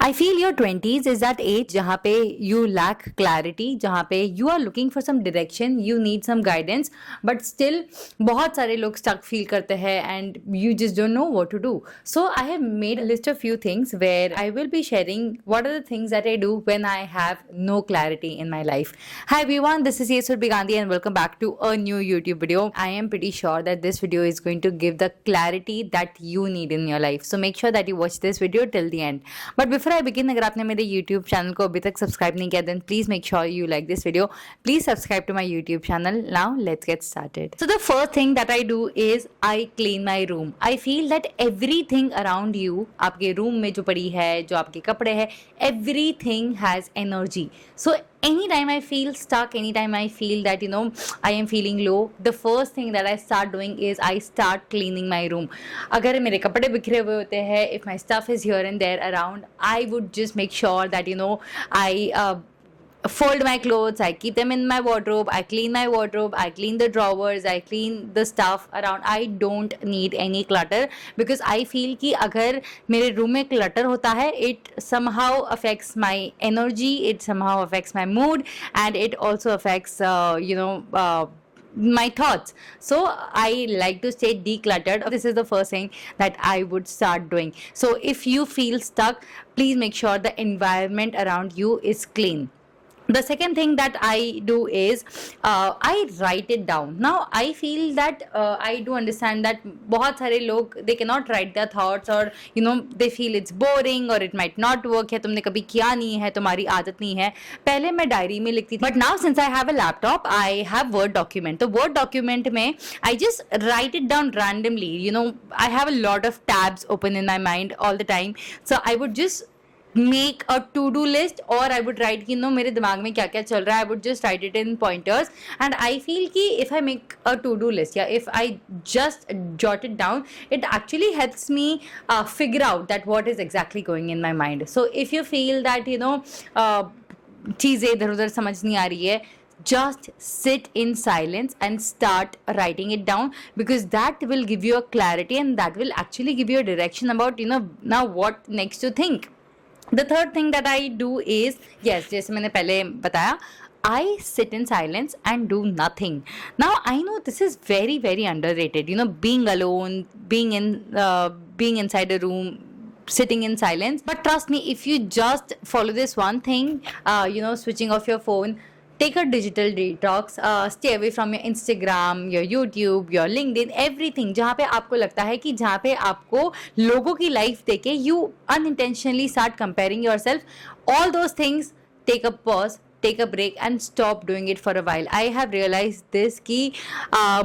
I feel your 20s is that age जहाँ पे you lack clarity, जहाँ पे you are looking for some direction, you need some guidance, but still बहुत सारे लोग stuck feel करते हैं and you just don't know what to do. So I have made a list of few things where I will be sharing what are the things that I do when I have no clarity in my life. Hi everyone, this is Yesur Gandhi and welcome back to a new YouTube video. I am pretty sure that this video is going to give the clarity that you need in your life. So make sure that you watch this video till the end. But before I begin, अगर आपने मेरे YouTube channel को अभी तक subscribe नहीं किया then please make sure you like this video. Please subscribe to my YouTube channel. Now let's get started. So the first thing that I do is I clean my room. I feel that everything around you, आपके room में जो पड़ी है, जो आपके कपड़े हैं, everything has energy. So anytime I feel stuck, anytime I feel that I am feeling low, the first thing that I start doing is I start cleaning my room. अगर मेरे कपड़े बिखरे हुए होते हैं, if my stuff is here and there around, I would just make sure that I fold my clothes, I keep them in my wardrobe, I clean my wardrobe, I clean the drawers, I clean the stuff around. I don't need any clutter because I feel कि अगर मेरे room में clutter होता है, it somehow affects my energy, it somehow affects my mood, and it also affects my thoughts. So I like to stay decluttered. This is the first thing that I would start doing. So if you feel stuck, please make sure the environment around you is clean. The second thing that I do is I write it down. Now I feel that I do understand that बहुत सारे लोग they cannot write their thoughts or they feel it's boring or it might not work है, तुमने कभी किया नहीं है, तुम्हारी आदत नहीं है. पहले मैं डायरी में लिखती थी, but now since I have a laptop, I have Word document. तो Word document में I just write it down randomly. I have a lot of tabs open in my mind all the time, so I would just make a to-do list or I would write मेरे दिमाग में क्या क्या चल रहा है. I would just write it in pointers and I feel कि if I make a to-do list, if I just jot it down, it actually helps me figure out that what is exactly going in my mind. So if you feel that चीज़ें इधर उधर समझ नहीं आ रही है, just sit in silence and start writing it down, because that will give you a clarity and that will actually give you a direction about now what next to think. The third thing that I do is, yes, जैसे मैंने पहले बताया, I sit in silence and do nothing. Now I know this is very, very underrated. Being alone, being inside a room, sitting in silence. But trust me, if you just follow this one thing, switching off your phone, take a digital detox, stay away from your Instagram, your YouTube, your LinkedIn, everything जहाँ पे आपको लगता है कि जहाँ पे आपको लोगों की लाइफ देके you unintentionally start comparing yourself. All those things, take a pause, take a break and stop doing it for a while. I have realized this कि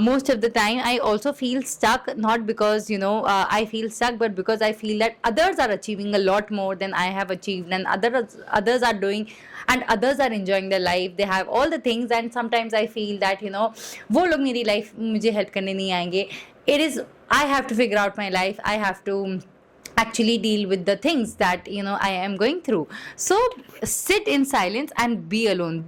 most of the time I also feel stuck, not because I feel stuck, but because I feel that others are achieving a lot more than I have achieved, and others are doing and others are enjoying their life, they have all the things, and sometimes I feel that वो लोग मेरी life मुझे help करने नहीं आएंगे. It is, I have to figure out my life, I have to actually deal with the things that I am going through. So sit in silence and be alone,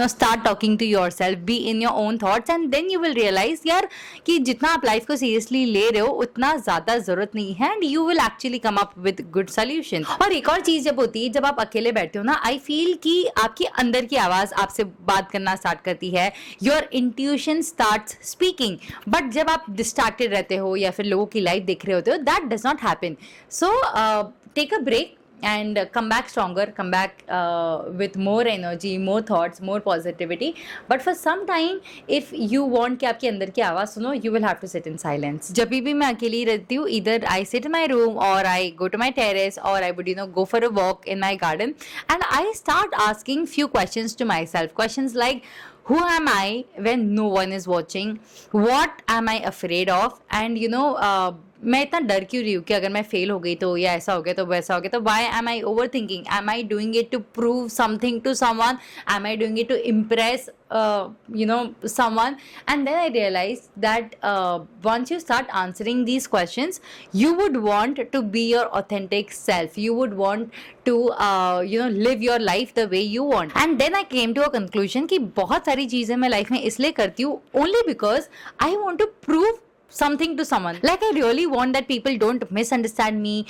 start talking to yourself, be in your own thoughts, and then you will realize यार कि जितना आप life को seriously ले रहे हो उतना ज़्यादा ज़रूरत नहीं है, and you will actually come up with good solution. और एक और चीज़ जब होती है, जब आप अकेले बैठते हो ना, I feel कि आपकी अंदर की आवाज़ आपसे बात करना स्टार्ट करती है, your intuition starts speaking. But जब आप distracted रहते हो या फिर लोगों की लाइफ देख रहे होते हो, that does not happen. So take a break and come back stronger, come back with more energy, more thoughts, more positivity. But for some time, if you want कि आपके अंदर की आवाज़ सुनो, you will have to sit in silence. जब भी मैं अकेली रहती हूँ, either I sit in my room or I go to my terrace or I would go for a walk in my garden, and I start asking few questions to myself. Questions like, who am I when no one is watching? What am I afraid of? And मैं इतना डर क्यों रही हूँ कि अगर मैं fail हो गई तो या ऐसा हो गया तो वैसा हो गया तो why am I overthinking? Am I doing it to prove something to someone? Am I doing it to impress someone? And then I realized that once you start answering these questions, you would want to be your authentic self. You would want to live your life the way you want. And then I came to a conclusion कि बहुत सारी चीज़ें मैं life में इसलिए करती हूँ only because I want to prove something to someone. Like, I really want that people don't misunderstand me,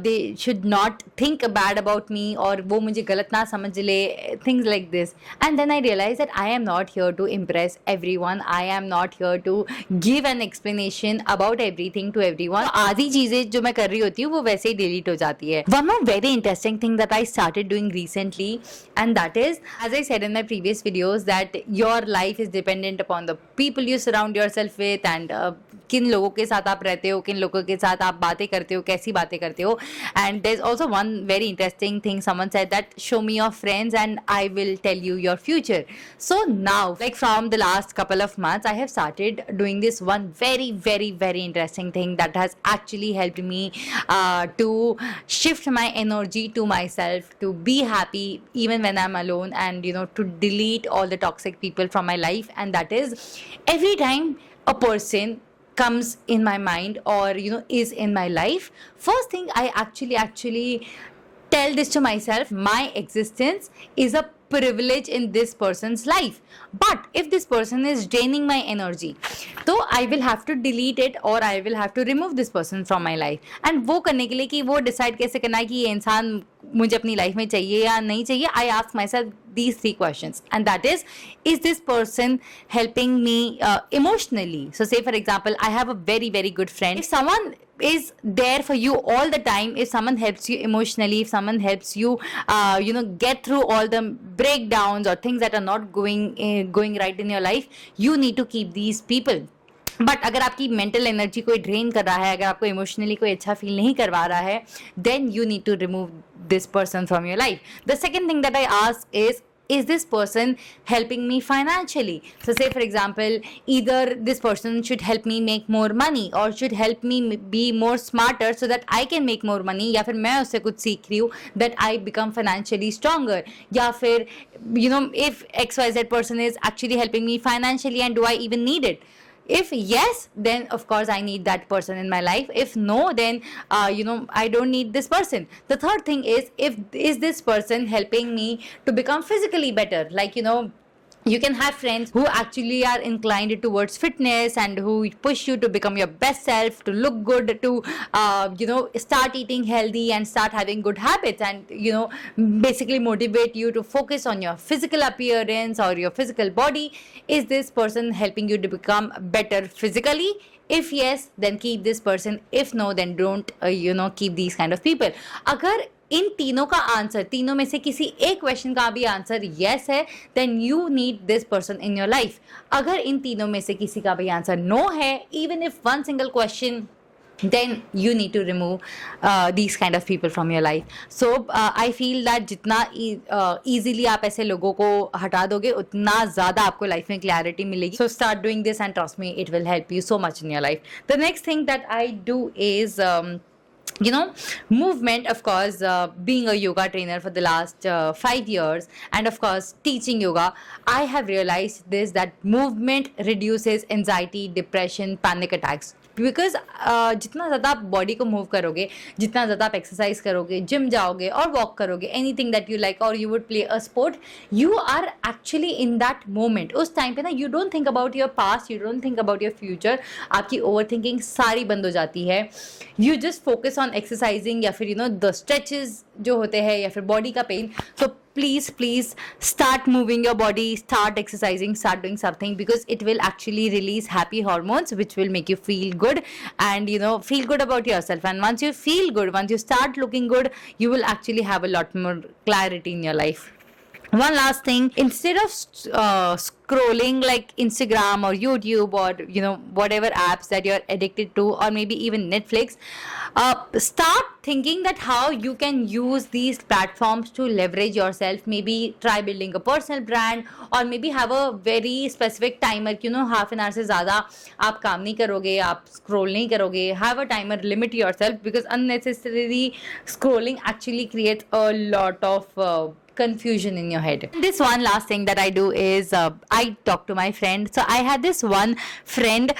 they should not think bad about me, or wo mujhe galat na samajh le, things like this. And then I realized that I am not here to impress everyone, I am not here to give an explanation about everything to everyone. आधी चीजें जो मैं कर रही होती हूँ वो वैसे ही डिलीट हो जाती है. One more very interesting thing that I started doing recently, and that is, as I said in my previous videos, that your life is dependent upon the people you surround yourself with, and किन लोगों के साथ आप रहते हो, किन लोगों के साथ आप बातें करते हो, कैसी बातें करते हो. And there's also one very interesting thing someone said, that show me your friends and I will tell you your future. So now, like from the last couple of months, I have started doing this one very, very, very interesting thing that has actually helped me to shift my energy to myself, to be happy even when I'm alone, and to delete all the toxic people from my life. And that is, every time a person comes in my mind, or is in my life, first thing I actually tell this to myself: my existence is a privilege in this person's life. But if this person is draining my energy, so I will have to delete it, or I will have to remove this person from my life. And वो करने के लिए कि वो decide कैसे करना है कि ये इंसान मुझे अपनी लाइफ में चाहिए या नहीं चाहिए, I ask myself these 3 questions, and that is this person helping me emotionally? So say for example, I have a very, very good friend. If someone is there for you all the time, if someone helps you emotionally, if someone helps you get through all the breakdowns or things that are not going right in your life, you need to keep these people. But अगर आपकी mental energy कोई drain कर रहा है, अगर आपको emotionally कोई अच्छा फील नहीं करवा रहा है, then you need to remove this person from your life. The second thing that I ask is this person helping me financially? So say for example, either this person should help me make more money, or should help me be more smarter so that I can make more money, या फिर मैं उससे कुछ सीख रही हूँ that I become financially stronger, या फिर if XYZ person is actually helping me financially, and do I even need it? If yes, then of course I need that person in my life. If no, then I don't need this person. The third thing is this person helping me to become physically better? Like you can have friends who actually are inclined towards fitness and who push you to become your best self, to look good, to start eating healthy and start having good habits, and basically motivate you to focus on your physical appearance or your physical body. Is this person helping you to become better physically? If yes, then keep this person. If no, then don't keep these kind of people. अगर इन तीनों का answer, तीनों में से किसी एक question का भी आंसर यस है, then you need this person in your life. अगर इन तीनों में से किसी का भी आंसर नो है, even if one single question, then you need to remove these kind of people from your life. So I feel that जितना easily आप ऐसे लोगों को हटा दोगे, उतना ज़्यादा आपको लाइफ में clarity मिलेगी. So start doing this and trust me, it will help you so much in your life. The next thing that I do is movement. Of course, being a yoga trainer for the last 5 years, and of course teaching yoga, I have realized this, that movement reduces anxiety, depression, panic attacks. Because जितना ज़्यादा आप body को move करोगे, जितना ज़्यादा आप exercise करोगे, gym जाओगे और वॉक करोगे, एनीथिंग दैट यू लाइक, और you would play a sport, you are actually in that moment. उस टाइम पे ना you don't think about your past, you don't think about your future. आपकी over thinking सारी बंद हो जाती है. You just focus on exercising, या फिर द स्ट्रेचेस जो होते हैं, या फिर बॉडी का pain. So please start moving your body, start exercising, start doing something, because it will actually release happy hormones which will make you feel good, and feel good about yourself. And once you feel good, once you start looking good, you will actually have a lot more clarity in your life. One last thing, instead of scrolling like Instagram or YouTube or whatever apps that you're addicted to, or maybe even Netflix, start thinking that how you can use these platforms to leverage yourself. Maybe try building a personal brand, or maybe have a very specific timer. Half an hour से ज़्यादा आप काम नहीं करोगे, आप scroll नहीं करोगे. Have a timer, limit yourself, because unnecessary scrolling actually creates a lot of confusion in your head. This one last thing that I do is I talk to my friend. So I had this one friend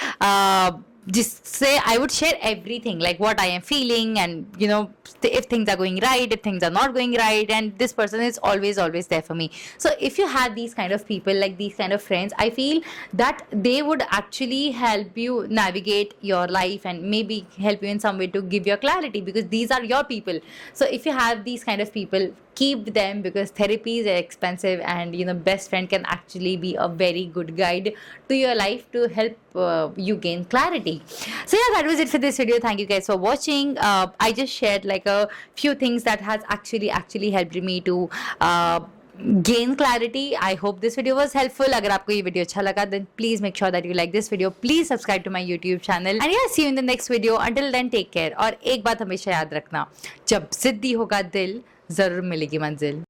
जिससे I would share everything, like what I am feeling, and if things are going right, if things are not going right, and this person is always there for me. So if you have these kind of people, like these kind of friends, I feel that they would actually help you navigate your life and maybe help you in some way to give your clarity, because these are your people. So if you have these kind of people, keep them, because therapies are expensive, and best friend can actually be a very good guide to your life to help you gain clarity. So yeah, that was it for this video. Thank you guys for watching. I just shared like a few things that has actually helped me to gain clarity. I hope this video was helpful. अगर आपको ये video अच्छा लगा, then please make sure that you like this video. Please subscribe to my YouTube channel. And yeah, see you in the next video. Until then, take care. और एक बात हमेशा याद रखना, जब जिद्दी होगा दिल, जरूर मिलेगी मंजिल.